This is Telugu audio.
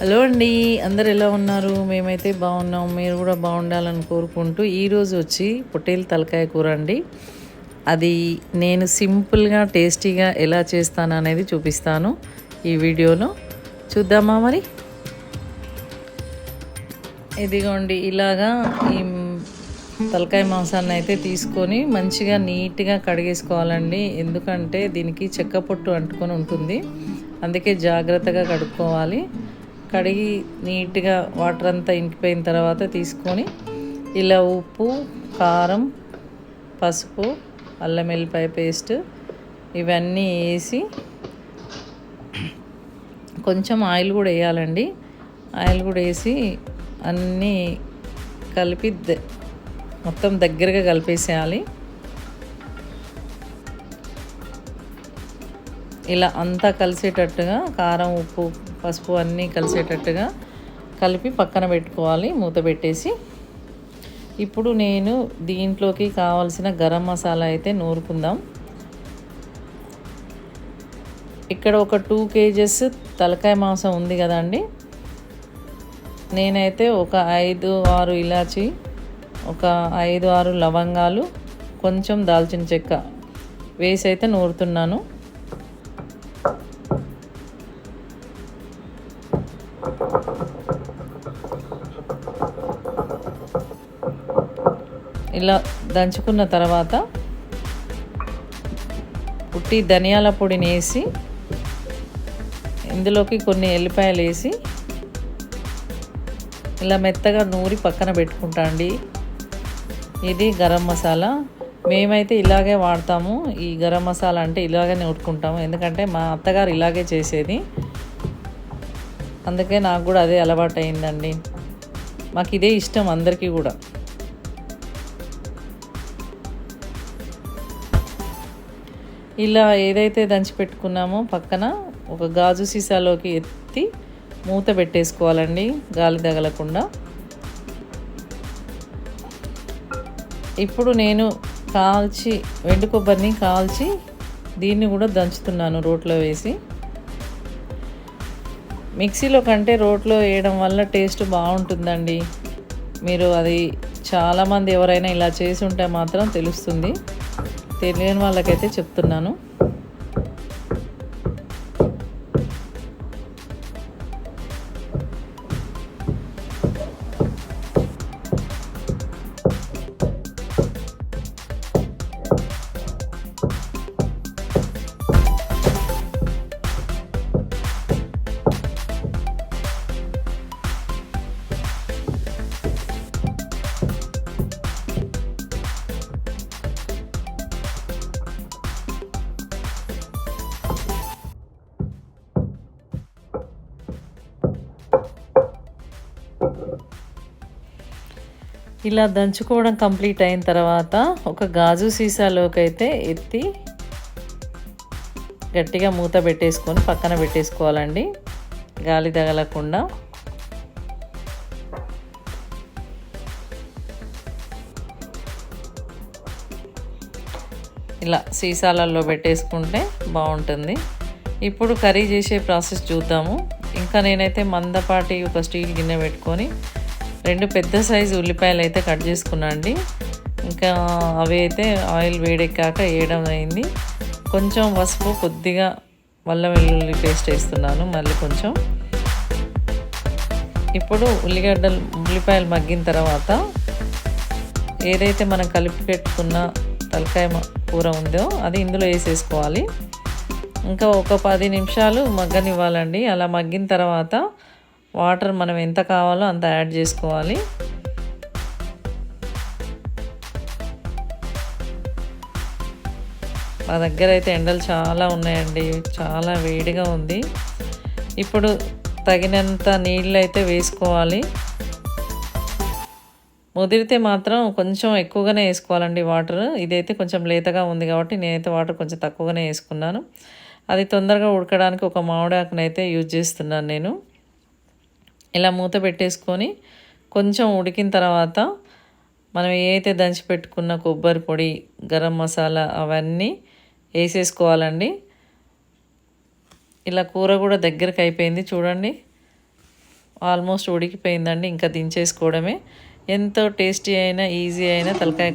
హలో అండి, అందరు ఎలా ఉన్నారు? మేమైతే బాగున్నాం. మీరు కూడా బాగుండాలని కోరుకుంటూ ఈరోజు వచ్చి పొట్టేలు తలకాయ కూర అండి. అది నేను సింపుల్గా టేస్టీగా ఎలా చేస్తాను అనేది చూపిస్తాను ఈ వీడియోలో. చూద్దామా మరి? ఇదిగోండి, ఇలాగా ఈ తలకాయ మాంసాన్ని అయితే తీసుకొని మంచిగా నీట్గా కడిగేసుకోవాలండి. ఎందుకంటే దీనికి చెక్క పొట్టు అంటుకొని ఉంటుంది, అందుకే జాగ్రత్తగా కడుక్కోవాలి. కడిగి నీట్గా వాటర్ అంతా ఇంకిపోయిన తర్వాత తీసుకొని ఇలా ఉప్పు, కారం, పసుపు, అల్లం వెల్లిపాయ పేస్ట్ ఇవన్నీ వేసి కొంచెం ఆయిల్ కూడా వేయాలండి. ఆయిల్ కూడా వేసి అన్నీ కలిపి మొత్తం దగ్గరగా కలిపేసేయాలి. ఇలా అంతా కలిసేటట్టుగా కారం, ఉప్పు, పసుపు అన్నీ కలిసేటట్టుగా కలిపి పక్కన పెట్టుకోవాలి మూత పెట్టేసి. ఇప్పుడు నేను దీంట్లోకి కావాల్సిన గరం మసాలా అయితే నూరుకుందాం. ఇక్కడ ఒక 2 kgs తలకాయ మాంసం ఉంది కదండి. నేనైతే ఒక 5-6 ఇలాచి, ఒక 5-6 లవంగాలు, కొంచెం దాల్చిన చెక్క వేసి అయితే నూరుతున్నాను. ఇలా దంచుకున్న తర్వాత ఉట్టి ధనియాల పొడిని వేసి ఇందులోకి కొన్ని ఎల్లిపాయలు వేసి ఇలా మెత్తగా నూరి పక్కన పెట్టుకుంటా అండి. ఇది గరం మసాలా. మేమైతే ఇలాగే వాడతాము. ఈ గరం మసాలా అంటే ఇలాగే నూరుకుంటాము, ఎందుకంటే మా అత్తగారు ఇలాగే చేసేది, అందుకే నాకు కూడా అదే అలవాటు అయిందండి. మాకు ఇదే ఇష్టం అందరికీ కూడా. ఇలా ఏదైతే దంచి పెట్టుకున్నామో పక్కన ఒక గాజు సీసాలోకి ఎత్తి మూత పెట్టేసుకోవాలండి, గాలి తగలకుండా. ఇప్పుడు నేను వెండి కొబ్బరిని కాల్చి దీన్ని కూడా దంచుతున్నాను రోట్లో వేసి. మిక్సీలో కంటే రోట్లో వేయడం వల్ల టేస్ట్ బాగుంటుందండి. మీరు అది చాలామంది ఎవరైనా ఇలా చేసి ఉంటే మాత్రం తెలుస్తుంది, తెలియని వాళ్ళకైతే చెప్తున్నాను. ఇలా దంచుకోవడం కంప్లీట్ అయిన తర్వాత ఒక గాజు సీసాలోకి అయితే ఎత్తి గట్టిగా మూత పెట్టేసుకొని పక్కన పెట్టేసుకోవాలండి, గాలి తగలకుండా. ఇలా సీసాలలో పెట్టేసుకుంటే బాగుంటుంది. ఇప్పుడు కర్రీ చేసే ప్రాసెస్ చూద్దాము. ఇంకా నేనైతే మందపాటి ఒక స్టీల్ గిన్నె పెట్టుకొని 2 పెద్ద సైజు ఉల్లిపాయలు అయితే కట్ చేసుకున్నా అండి. ఇంకా అవి అయితే ఆయిల్ వేడెక్కాక వేయడం అయింది. కొంచెం పసుపు, కొద్దిగా అల్లం వెల్లుల్లి పేస్ట్ వేస్తున్నాను మళ్ళీ కొంచెం. ఇప్పుడు ఉల్లిపాయలు మగ్గిన తర్వాత ఏదైతే మనం కలిపి పెట్టుకున్న తలకాయ కూర ఉందో అది ఇందులో వేసేసుకోవాలి. ఇంకా ఒక 10 నిమిషాలు మగ్గనివ్వాలండి. అలా మగ్గిన తర్వాత వాటర్ మనం ఎంత కావాలో అంత యాడ్ చేసుకోవాలి. మా దగ్గర అయితే ఎండలు చాలా ఉన్నాయండి, చాలా వేడిగా ఉంది. ఇప్పుడు తగినంత నీళ్ళు అయితే వేసుకోవాలి. ముదిరితే మాత్రం కొంచెం ఎక్కువగానే వేసుకోవాలండి వాటర్. ఇదైతే కొంచెం లేతగా ఉంది కాబట్టి నేనైతే వాటర్ కొంచెం తక్కువగానే వేసుకున్నాను. అది తొందరగా ఉడకడానికి ఒక మామిడాకుని అయితే యూజ్ చేస్తున్నాను నేను. ఇలా మూత పెట్టేసుకొని కొంచెం ఉడికిన తర్వాత మనం ఏదైతే దంచి పెట్టుకున్న కొబ్బరి పొడి, గరం మసాలా అవన్నీ వేసేసుకోవాలండి. ఇలా కూర కూడా దగ్గరికి అయిపోయింది చూడండి. ఆల్మోస్ట్ ఉడికిపోయిందండి. ఇంకా దించేసుకోవడమే. ఎంతో టేస్టీ అయిన ఈజీ అయిన తలకాయ